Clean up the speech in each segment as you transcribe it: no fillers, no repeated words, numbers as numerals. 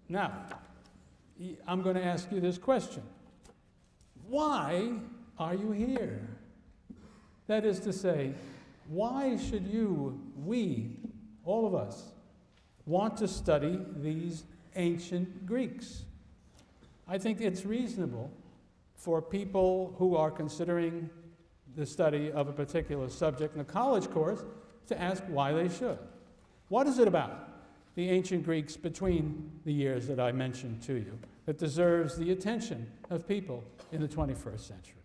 Now, I'm going to ask you this question. Why are you here? That is to say, why should we, all of us, want to study these ancient Greeks? I think it's reasonable for people who are considering the study of a particular subject in a college course to ask why they should. What is it about the ancient Greeks between the years that I mentioned to you that deserves the attention of people in the 21st century?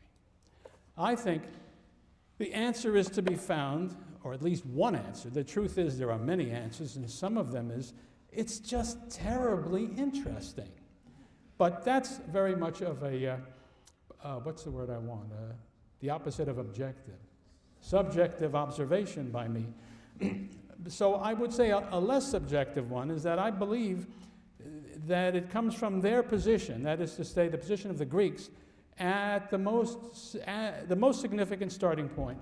I think the answer is to be found, or at least one answer. The truth is there are many answers, and some of them is, it's just terribly interesting. But that's very much of a, what's the word I want? The opposite of objective. Subjective observation by me. So I would say a less subjective one is that I believe that it comes from their position, that is to say the position of the Greeks, at the most significant starting point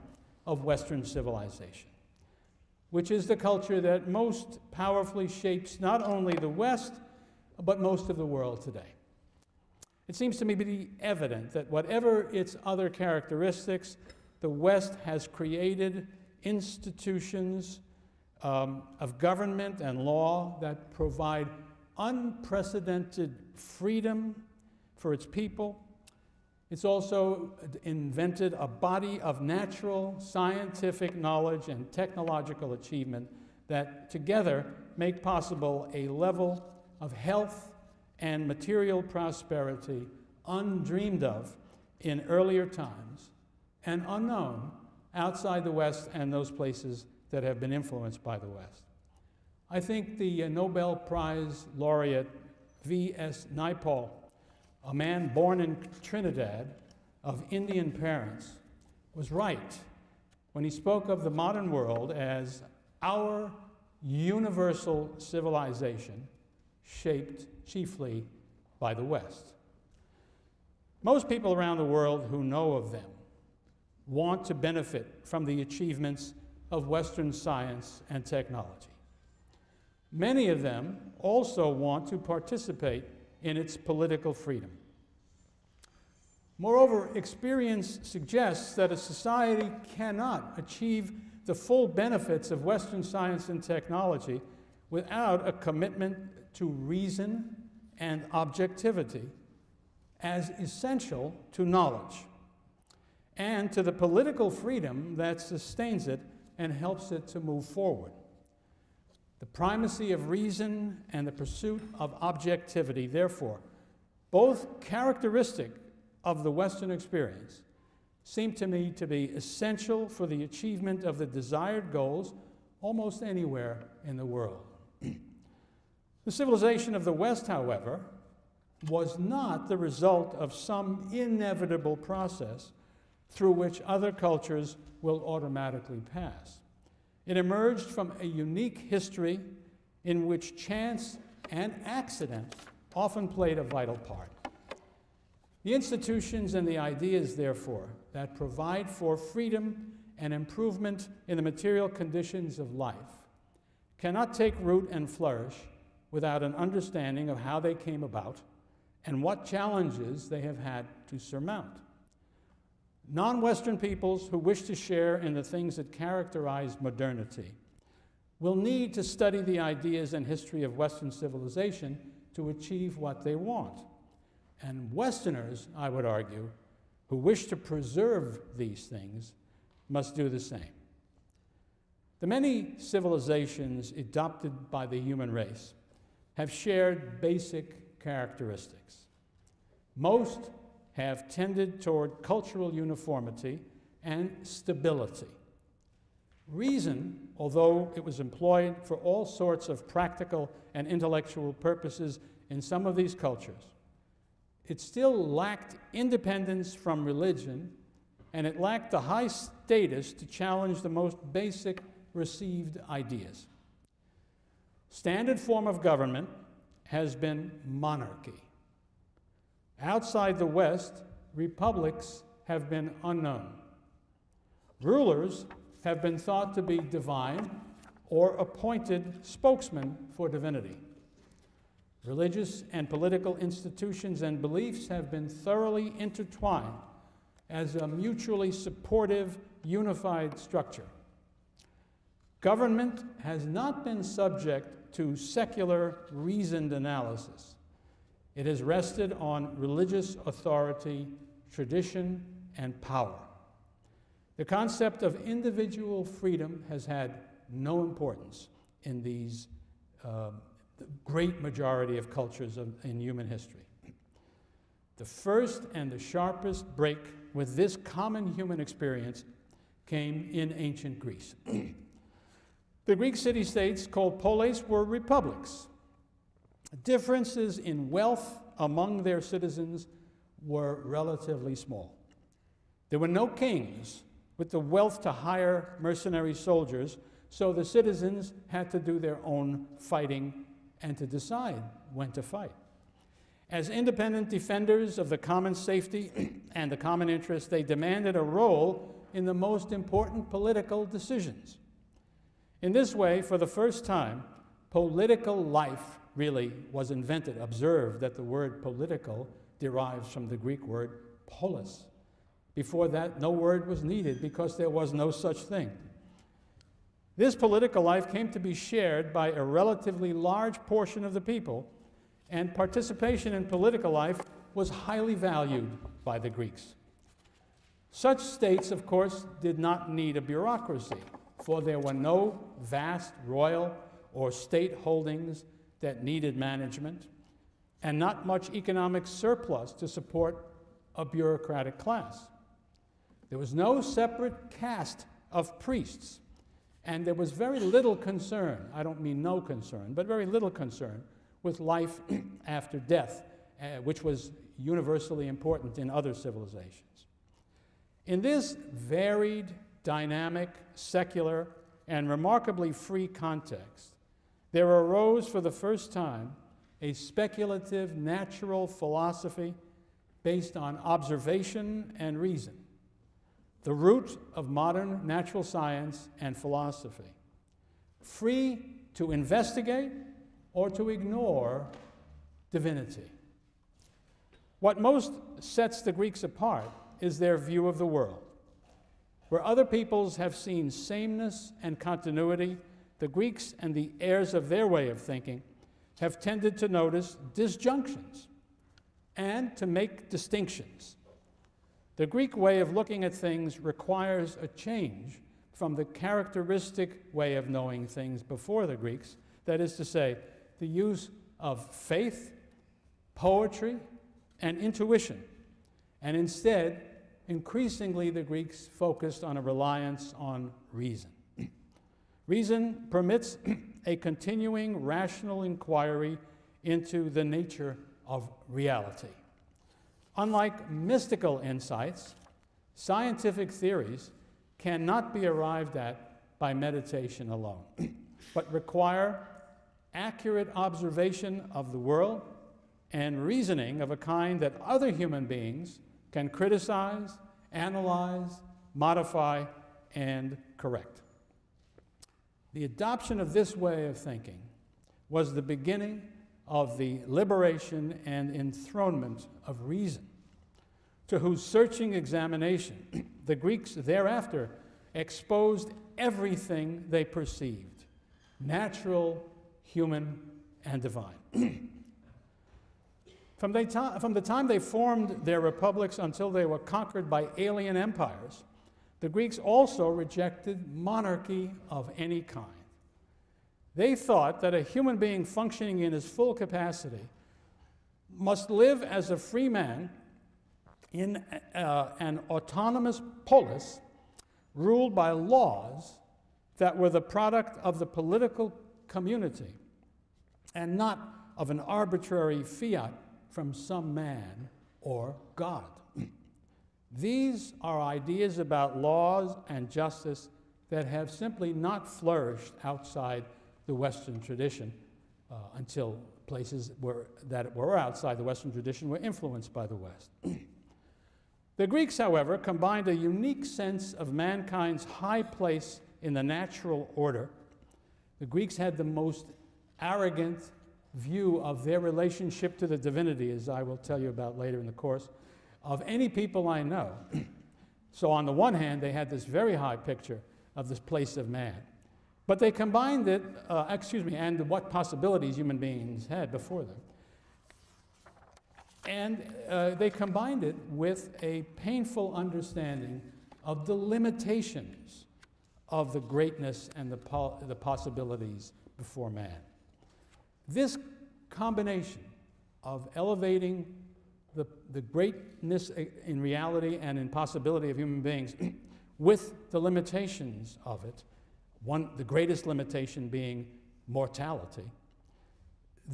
of Western civilization, which is the culture that most powerfully shapes not only the West, but most of the world today. It seems to me to be evident that whatever its other characteristics, the West has created institutions of government and law that provide unprecedented freedom for its people. It's also invented a body of natural, scientific knowledge and technological achievement that together make possible a level of health and material prosperity undreamed of in earlier times and unknown outside the West and those places that have been influenced by the West. I think the Nobel Prize laureate V.S. Naipaul, a man born in Trinidad of Indian parents, was right when he spoke of the modern world as our universal civilization shaped chiefly by the West. Most people around the world who know of them want to benefit from the achievements of Western science and technology. Many of them also want to participate in its political freedom. Moreover, experience suggests that a society cannot achieve the full benefits of Western science and technology without a commitment to reason and objectivity as essential to knowledge and to the political freedom that sustains it and helps it to move forward. The primacy of reason and the pursuit of objectivity, therefore, both characteristic of the Western experience, seem to me to be essential for the achievement of the desired goals almost anywhere in the world. The civilization of the West, however, was not the result of some inevitable process through which other cultures will automatically pass. It emerged from a unique history in which chance and accident often played a vital part. The institutions and the ideas, therefore, that provide for freedom and improvement in the material conditions of life cannot take root and flourish without an understanding of how they came about and what challenges they have had to surmount. Non-Western peoples who wish to share in the things that characterize modernity will need to study the ideas and history of Western civilization to achieve what they want. And Westerners, I would argue, who wish to preserve these things must do the same. The many civilizations adopted by the human race have shared basic characteristics. Most have tended toward cultural uniformity and stability. Reason, although it was employed for all sorts of practical and intellectual purposes in some of these cultures, it still lacked independence from religion, and it lacked the high status to challenge the most basic received ideas. Standard form of government has been monarchy. Outside the West, republics have been unknown. Rulers have been thought to be divine or appointed spokesmen for divinity. Religious and political institutions and beliefs have been thoroughly intertwined as a mutually supportive, unified structure. Government has not been subject to secular, reasoned analysis. It has rested on religious authority, tradition, and power. The concept of individual freedom has had no importance in these the great majority of cultures in human history. The first and the sharpest break with this common human experience came in ancient Greece. The Greek city-states called polis were republics. Differences in wealth among their citizens were relatively small. There were no kings with the wealth to hire mercenary soldiers, so the citizens had to do their own fighting and to decide when to fight. As independent defenders of the common safety and the common interest, they demanded a role in the most important political decisions. In this way, for the first time, political life really was invented. Observe that the word political derives from the Greek word polis. Before that, no word was needed because there was no such thing. This political life came to be shared by a relatively large portion of the people, and participation in political life was highly valued by the Greeks. Such states, of course, did not need a bureaucracy, for there were no vast royal or state holdings that needed management, and not much economic surplus to support a bureaucratic class. There was no separate caste of priests, and there was very little concern, I don't mean no concern, but very little concern with life after death, which was universally important in other civilizations. In this varied, dynamic, secular, and remarkably free context, there arose for the first time a speculative natural philosophy based on observation and reason, the root of modern natural science and philosophy, free to investigate or to ignore divinity. What most sets the Greeks apart is their view of the world. Where other peoples have seen sameness and continuity, the Greeks and the heirs of their way of thinking have tended to notice disjunctions and to make distinctions. The Greek way of looking at things requires a change from the characteristic way of knowing things before the Greeks, that is to say, the use of faith, poetry, and intuition, and instead, increasingly the Greeks focused on a reliance on reason. Reason permits a continuing rational inquiry into the nature of reality. Unlike mystical insights, scientific theories cannot be arrived at by meditation alone, but require accurate observation of the world and reasoning of a kind that other human beings can criticize, analyze, modify, and correct. The adoption of this way of thinking was the beginning of the liberation and enthronement of reason, to whose searching examination the Greeks thereafter exposed everything they perceived, natural, human, and divine. From the time they formed their republics until they were conquered by alien empires, the Greeks also rejected monarchy of any kind. They thought that a human being functioning in his full capacity must live as a free man in an autonomous polis ruled by laws that were the product of the political community and not of an arbitrary fiat from some man or God. These are ideas about laws and justice that have simply not flourished outside the Western tradition until places that were outside the Western tradition were influenced by the West. The Greeks, however, combined a unique sense of mankind's high place in the natural order. The Greeks had the most arrogant view of their relationship to the divinity, as I will tell you about later in the course, of any people I know. So on the one hand, they had this very high picture of this place of man. But they combined it, and what possibilities human beings had before them. And they combined it with a painful understanding of the limitations of the greatness and the possibilities before man. This combination of elevating the greatness in reality and in possibility of human beings with the limitations of it, the greatest limitation being mortality,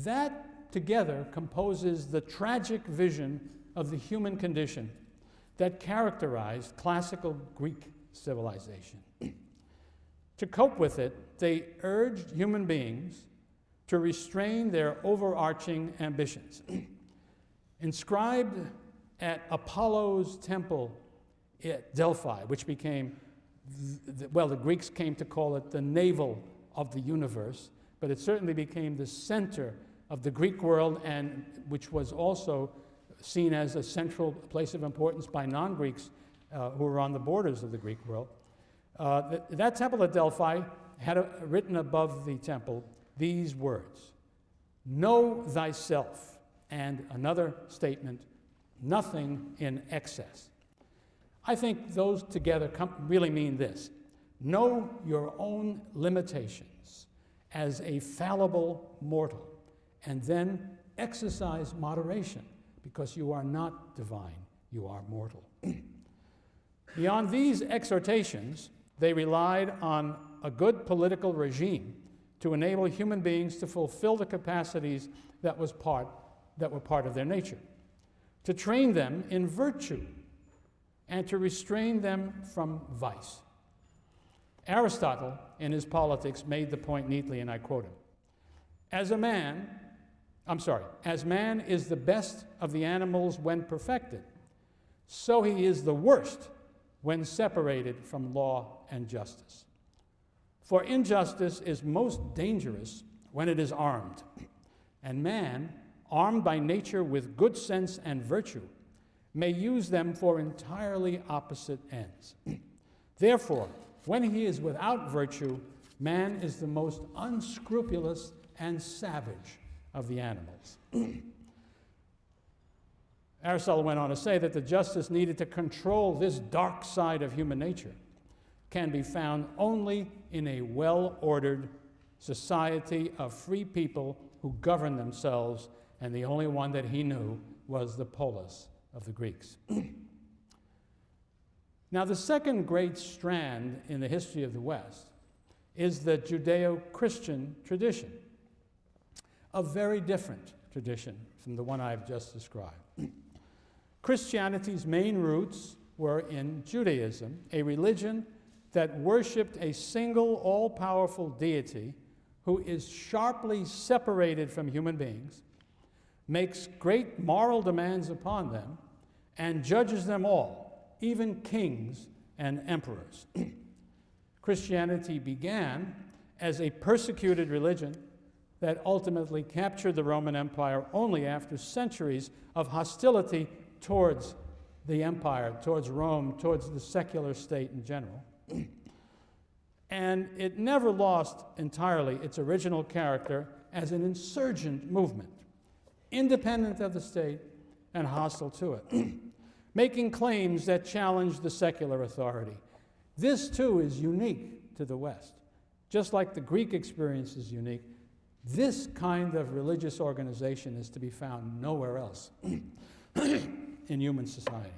that together composes the tragic vision of the human condition that characterized classical Greek civilization. To cope with it, they urged human beings to restrain their overarching ambitions. Inscribed at Apollo's temple at Delphi, which became, the Greeks came to call it the navel of the universe, but it certainly became the center of the Greek world, and which was also seen as a central place of importance by non-Greeks who were on the borders of the Greek world. That temple at Delphi had written above the temple these words: "Know thyself," and another statement, "nothing in excess." I think those together really mean this: know your own limitations as a fallible mortal, and then exercise moderation, because you are not divine, you are mortal. Beyond these exhortations, they relied on a good political regime to enable human beings to fulfill the capacities that were part of their nature, to train them in virtue, and to restrain them from vice. Aristotle, in his Politics, made the point neatly, and I quote him: as man is the best of the animals when perfected, so he is the worst when separated from law and justice. For injustice is most dangerous when it is armed, and man, armed by nature with good sense and virtue, may use them for entirely opposite ends. Therefore, when he is without virtue, man is the most unscrupulous and savage of the animals. Aristotle went on to say that the justice needed to control this dark side of human nature can be found only in a well-ordered society of free people who govern themselves, and the only one that he knew was the polis of the Greeks. Now, the second great strand in the history of the West is the Judeo-Christian tradition, a very different tradition from the one I've just described. Christianity's main roots were in Judaism, a religion that worshipped a single, all-powerful deity who is sharply separated from human beings, makes great moral demands upon them, and judges them all, even kings and emperors. Christianity began as a persecuted religion that ultimately captured the Roman Empire only after centuries of hostility towards the empire, towards Rome, towards the secular state in general. And it never lost entirely its original character as an insurgent movement, independent of the state and hostile to it, making claims that challenged the secular authority. This, too, is unique to the West. Just like the Greek experience is unique, this kind of religious organization is to be found nowhere else in human society.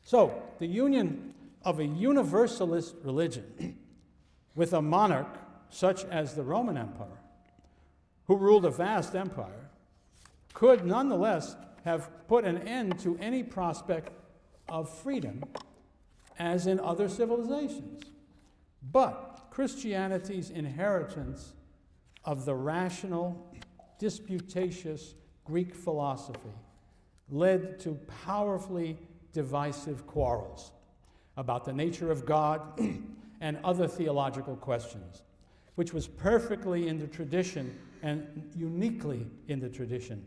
So, the union of a universalist religion with a monarch such as the Roman Empire, who ruled a vast empire, could nonetheless have put an end to any prospect of freedom as in other civilizations. But Christianity's inheritance of the rational, disputatious Greek philosophy led to powerfully divisive quarrels about the nature of God and other theological questions, which was perfectly in the tradition and uniquely in the tradition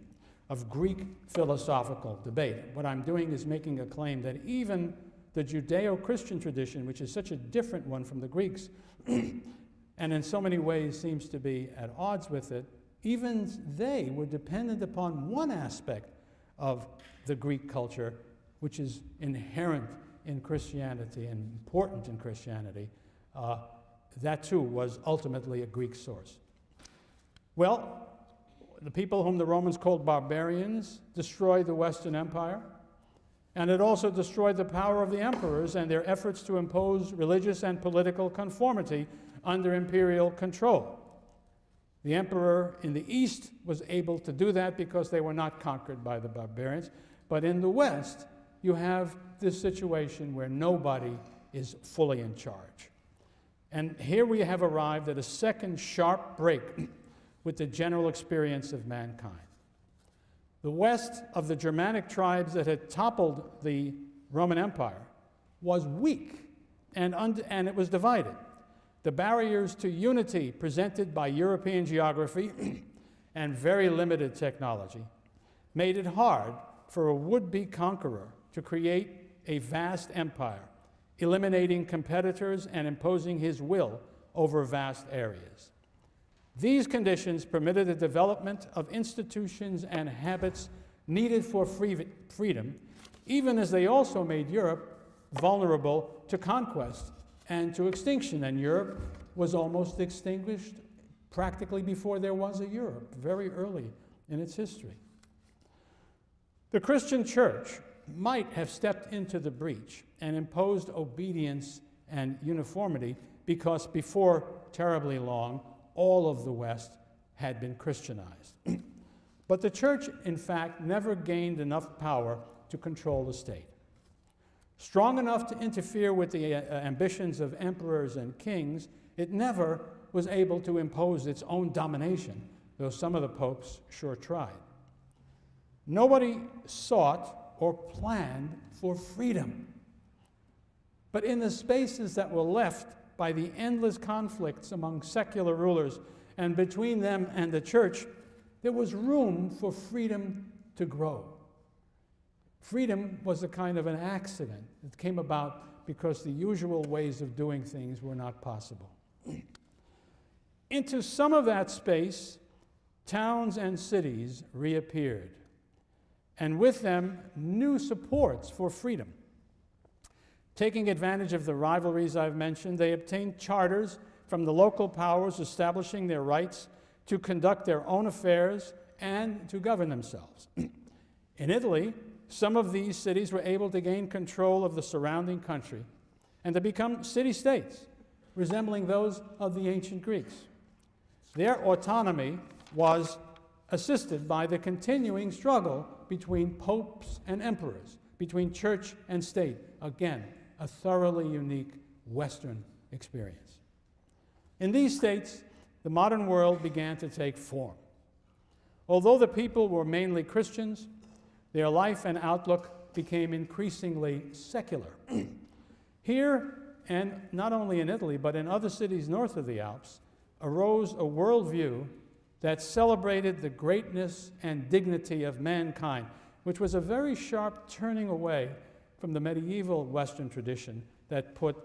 of Greek philosophical debate. What I'm doing is making a claim that even the Judeo-Christian tradition, which is such a different one from the Greeks, and in so many ways seems to be at odds with it, even they were dependent upon one aspect of the Greek culture, which is inherent in Christianity and important in Christianity. That too was ultimately a Greek source. Well, the people whom the Romans called barbarians destroyed the Western Empire, and it also destroyed the power of the emperors and their efforts to impose religious and political conformity under imperial control. The emperor in the East was able to do that because they were not conquered by the barbarians, but in the West, you have this situation where nobody is fully in charge. And here we have arrived at a second sharp break with the general experience of mankind. The west of the Germanic tribes that had toppled the Roman Empire was weak, and it was divided. The barriers to unity presented by European geography and very limited technology made it hard for a would-be conqueror to create a vast empire, eliminating competitors and imposing his will over vast areas. These conditions permitted the development of institutions and habits needed for freedom, even as they also made Europe vulnerable to conquest and to extinction. And Europe was almost extinguished practically before there was a Europe, very early in its history. The Christian church might have stepped into the breach and imposed obedience and uniformity because before terribly long, all of the West had been Christianized. But the church, in fact, never gained enough power to control the state. Strong enough to interfere with the ambitions of emperors and kings, it never was able to impose its own domination, though some of the popes sure tried. Nobody sought or planned for freedom. But in the spaces that were left by the endless conflicts among secular rulers and between them and the church, there was room for freedom to grow. Freedom was a kind of an accident. It came about because the usual ways of doing things were not possible. Into some of that space, towns and cities reappeared, and with them, new supports for freedom. Taking advantage of the rivalries I've mentioned, they obtained charters from the local powers establishing their rights to conduct their own affairs and to govern themselves. In Italy, some of these cities were able to gain control of the surrounding country and to become city-states, resembling those of the ancient Greeks. Their autonomy was assisted by the continuing struggle between popes and emperors, between church and state. Again, a thoroughly unique Western experience. In these states, the modern world began to take form. Although the people were mainly Christians, their life and outlook became increasingly secular. Here, and not only in Italy, but in other cities north of the Alps, arose a worldview that celebrated the greatness and dignity of mankind, which was a very sharp turning away from the medieval Western tradition that put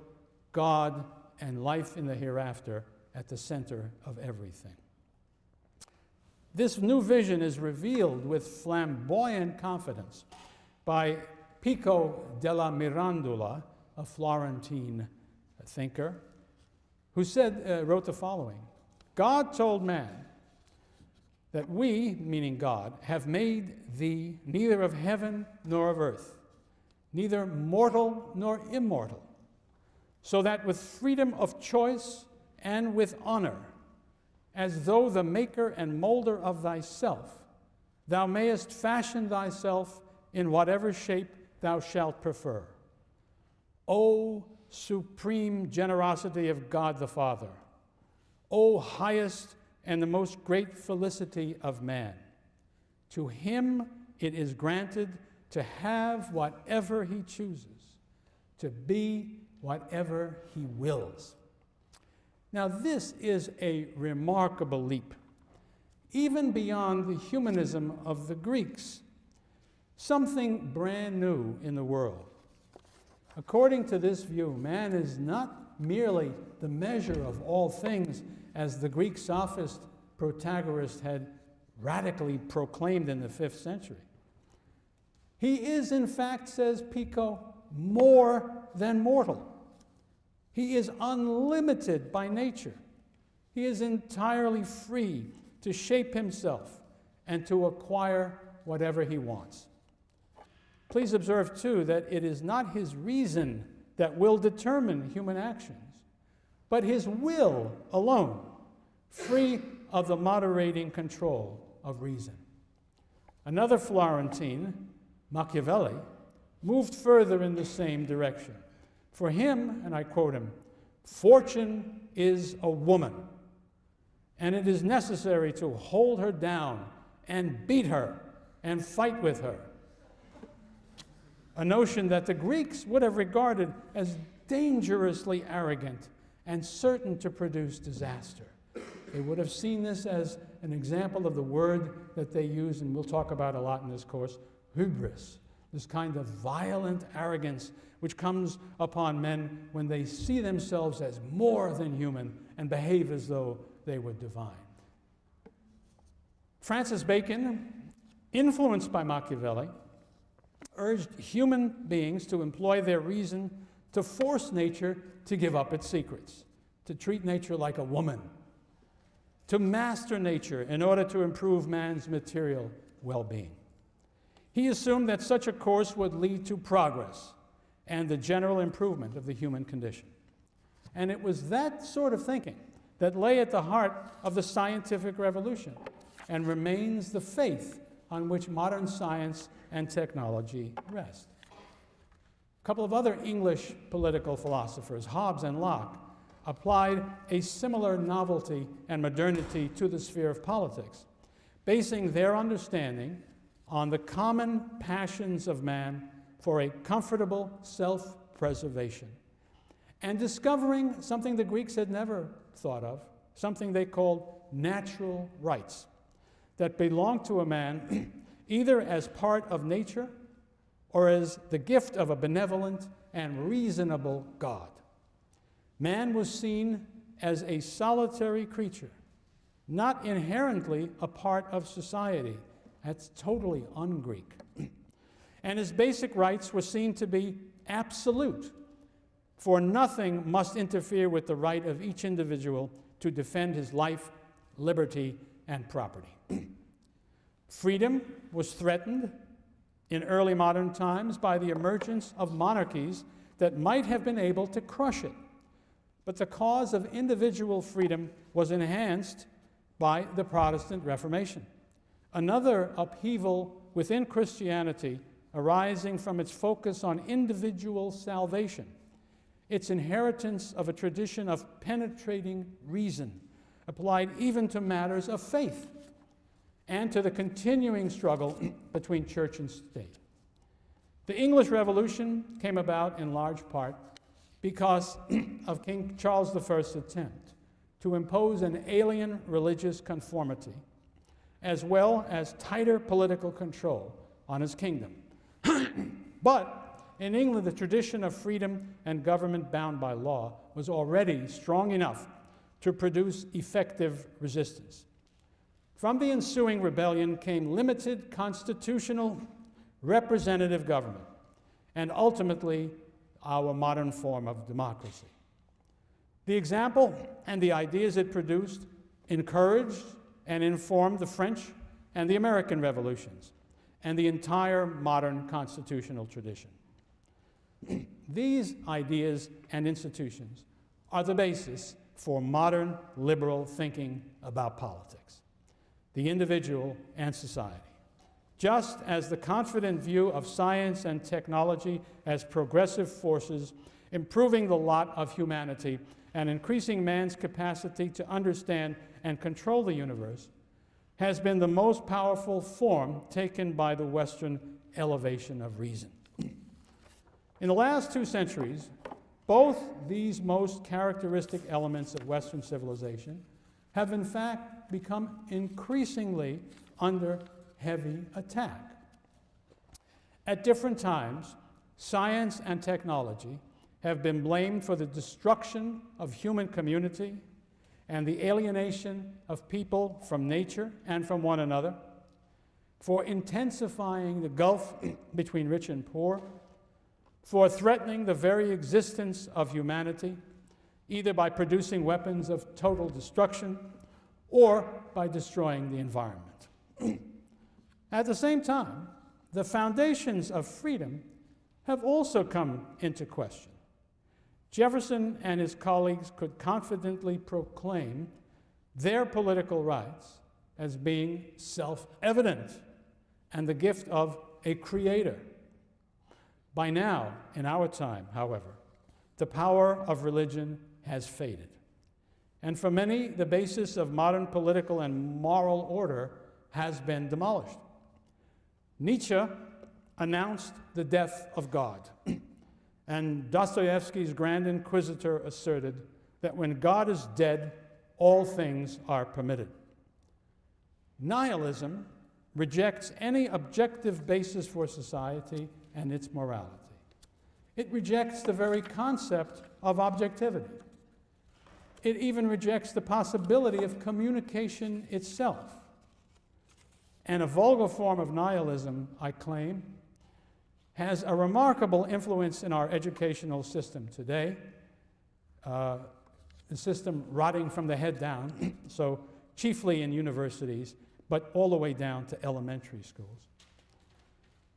God and life in the hereafter at the center of everything. This new vision is revealed with flamboyant confidence by Pico della Mirandola, a Florentine thinker, who wrote the following: God told man that we, meaning God, have made thee neither of heaven nor of earth, neither mortal nor immortal, so that with freedom of choice and with honor, as though the maker and molder of thyself, thou mayest fashion thyself in whatever shape thou shalt prefer. O supreme generosity of God the Father, O highest and the most great felicity of man, to him it is granted to have whatever he chooses, to be whatever he wills. Now, this is a remarkable leap. even beyond the humanism of the Greeks, something brand new in the world. According to this view, man is not merely the measure of all things, as the Greek sophist Protagoras had radically proclaimed in the 5th century. He is, in fact, says Pico, more than mortal. He is unlimited by nature. He is entirely free to shape himself and to acquire whatever he wants. Please observe, too, that it is not his reason that will determine human actions, but his will alone, free of the moderating control of reason. Another Florentine, Machiavelli, moved further in the same direction. For him, and I quote him, "Fortune is a woman, and it is necessary to hold her down and beat her and fight with her." A notion that the Greeks would have regarded as dangerously arrogant and certain to produce disaster. They would have seen this as an example of the word that they use, and we'll talk about a lot in this course, hubris, this kind of violent arrogance which comes upon men when they see themselves as more than human and behave as though they were divine. Francis Bacon, influenced by Machiavelli, urged human beings to employ their reason to force nature to give up its secrets, to treat nature like a woman, to master nature in order to improve man's material well-being. He assumed that such a course would lead to progress and the general improvement of the human condition. And it was that sort of thinking that lay at the heart of the scientific revolution and remains the faith on which modern science and technology rest. A couple of other English political philosophers, Hobbes and Locke, applied a similar novelty and modernity to the sphere of politics, basing their understanding on the common passions of man for a comfortable self-preservation, and discovering something the Greeks had never thought of, something they called natural rights that belonged to a man either as part of nature or as the gift of a benevolent and reasonable God. Man was seen as a solitary creature, not inherently a part of society. That's totally un-Greek. And his basic rights were seen to be absolute, for nothing must interfere with the right of each individual to defend his life, liberty, and property. Freedom was threatened in early modern times by the emergence of monarchies that might have been able to crush it. But the cause of individual freedom was enhanced by the Protestant Reformation, another upheaval within Christianity arising from its focus on individual salvation, its inheritance of a tradition of penetrating reason, applied even to matters of faith, and to the continuing struggle between church and state. The English Revolution came about in large part because of King Charles I's attempt to impose an alien religious conformity, as well as tighter political control on his kingdom. But in England, the tradition of freedom and government bound by law was already strong enough to produce effective resistance. From the ensuing rebellion came limited constitutional representative government, and ultimately our modern form of democracy. The example and the ideas it produced encouraged and informed the French and the American revolutions and the entire modern constitutional tradition. These ideas and institutions are the basis for modern liberal thinking about politics, the individual and society. Just as the confident view of science and technology as progressive forces improving the lot of humanity and increasing man's capacity to understand and control the universe has been the most powerful form taken by the Western elevation of reason. In the last 2 centuries, both these most characteristic elements of Western civilization have in fact become increasingly under heavy attack. At different times, science and technology have been blamed for the destruction of human community and the alienation of people from nature and from one another, for intensifying the gulf between rich and poor, for threatening the very existence of humanity, either by producing weapons of total destruction or by destroying the environment. At the same time, the foundations of freedom have also come into question. Jefferson and his colleagues could confidently proclaim their political rights as being self-evident and the gift of a creator. By now, in our time, however, the power of religion has faded. And for many, the basis of modern political and moral order has been demolished. Nietzsche announced the death of God. And Dostoevsky's Grand Inquisitor asserted that when God is dead, all things are permitted. Nihilism rejects any objective basis for society and its morality. It rejects the very concept of objectivity. It even rejects the possibility of communication itself. And a vulgar form of nihilism, I claim, has a remarkable influence in our educational system today, the system rotting from the head down, so chiefly in universities, but all the way down to elementary schools.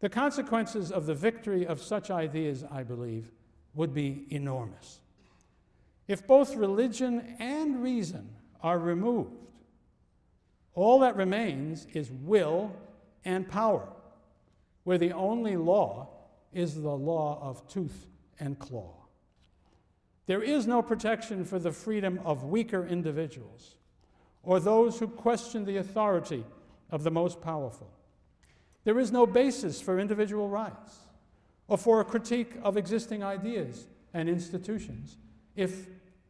The consequences of the victory of such ideas, I believe, would be enormous. If both religion and reason are removed, all that remains is will and power, where the only law is the law of tooth and claw. There is no protection for the freedom of weaker individuals or those who question the authority of the most powerful. There is no basis for individual rights or for a critique of existing ideas and institutions if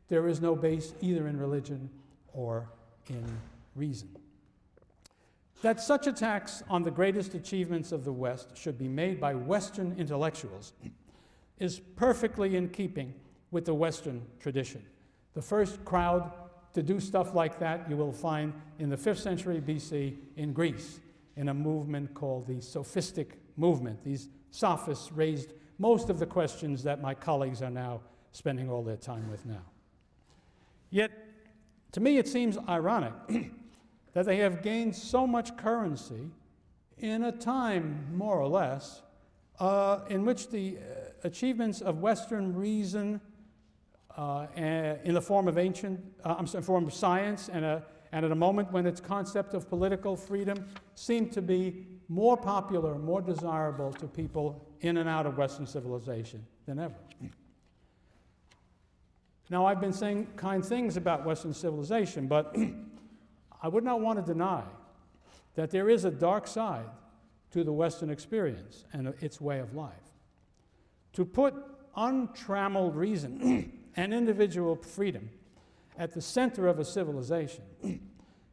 there is no base either in religion or in reason. That such attacks on the greatest achievements of the West should be made by Western intellectuals is perfectly in keeping with the Western tradition. The first crowd to do stuff like that you will find in the 5th century BC in Greece, in a movement called the Sophistic movement. These sophists raised most of the questions that my colleagues are now spending all their time with now. Yet, to me it seems ironic that they have gained so much currency in a time, more or less, in which the achievements of Western reason in the form of form of science and at a moment when its concept of political freedom seemed to be more popular, more desirable to people in and out of Western civilization than ever. Now, I've been saying kind things about Western civilization, but I would not want to deny that there is a dark side to the Western experience and its way of life. To put untrammeled reason and individual freedom at the center of a civilization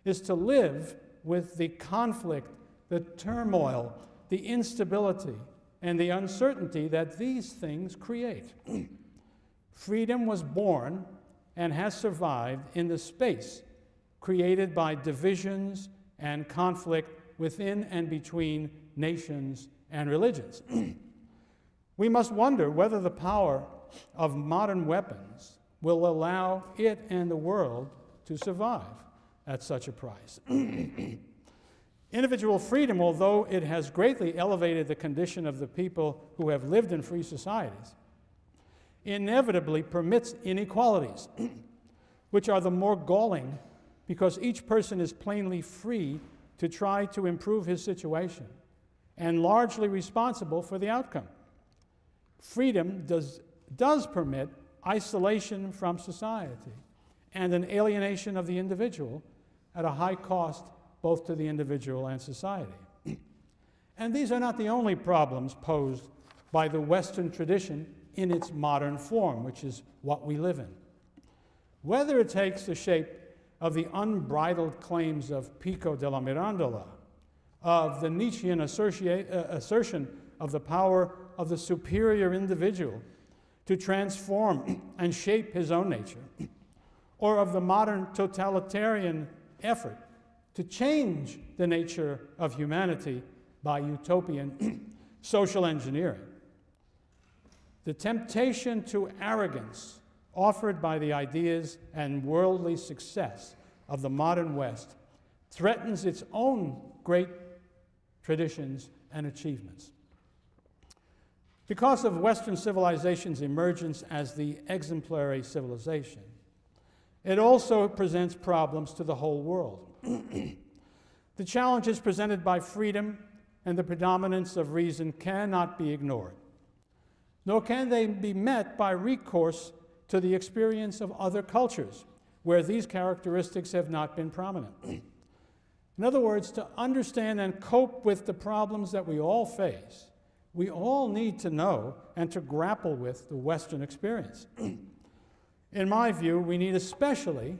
is to live with the conflict, the turmoil, the instability, and the uncertainty that these things create. Freedom was born and has survived in the space created by divisions and conflict within and between nations and religions. We must wonder whether the power of modern weapons will allow it and the world to survive at such a price. Individual freedom, although it has greatly elevated the condition of the people who have lived in free societies, inevitably permits inequalities, which are the more galling because each person is plainly free to try to improve his situation and largely responsible for the outcome. Freedom does permit isolation from society and an alienation of the individual at a high cost both to the individual and society. And these are not the only problems posed by the Western tradition in its modern form, which is what we live in. Whether it takes the shape of the unbridled claims of Pico della Mirandola, of the Nietzschean assertion of the power of the superior individual to transform and shape his own nature, or of the modern totalitarian effort to change the nature of humanity by utopian social engineering. The temptation to arrogance offered by the ideas and worldly success of the modern West threatens its own great traditions and achievements. Because of Western civilization's emergence as the exemplary civilization, it also presents problems to the whole world. The challenges presented by freedom and the predominance of reason cannot be ignored, nor can they be met by recourse to the experience of other cultures where these characteristics have not been prominent. In other words, to understand and cope with the problems that we all face, we all need to know and to grapple with the Western experience. In my view, we need especially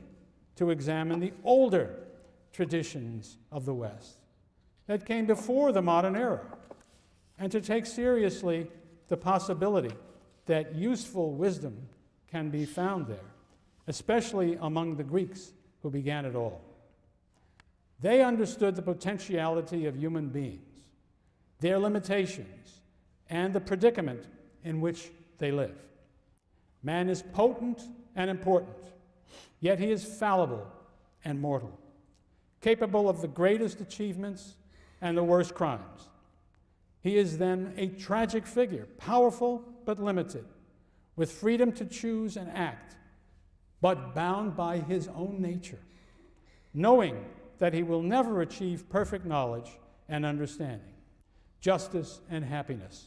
to examine the older traditions of the West that came before the modern era, and to take seriously the possibility that useful wisdom can be found there, especially among the Greeks who began it all. They understood the potentiality of human beings, their limitations, and the predicament in which they live. Man is potent and important, yet he is fallible and mortal, capable of the greatest achievements and the worst crimes. He is then a tragic figure, powerful but limited, with freedom to choose and act, but bound by his own nature, knowing that he will never achieve perfect knowledge and understanding, justice and happiness,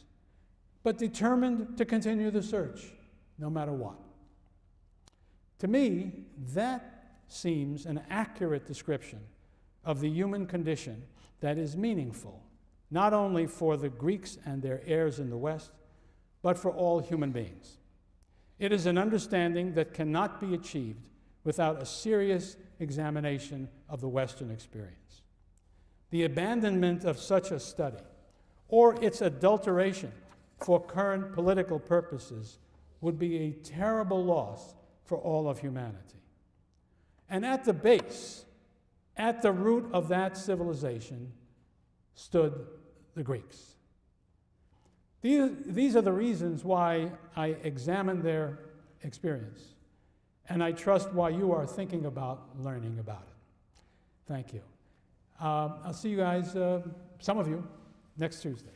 but determined to continue the search no matter what. To me, that seems an accurate description of the human condition that is meaningful, not only for the Greeks and their heirs in the West, but for all human beings. It is an understanding that cannot be achieved without a serious examination of the Western experience. The abandonment of such a study, or its adulteration for current political purposes, would be a terrible loss for all of humanity. And at the base, at the root of that civilization, stood the Greeks. These are the reasons why I examined their experience, and I trust why you are thinking about learning about it. Thank you. I'll see you guys, some of you, next Tuesday.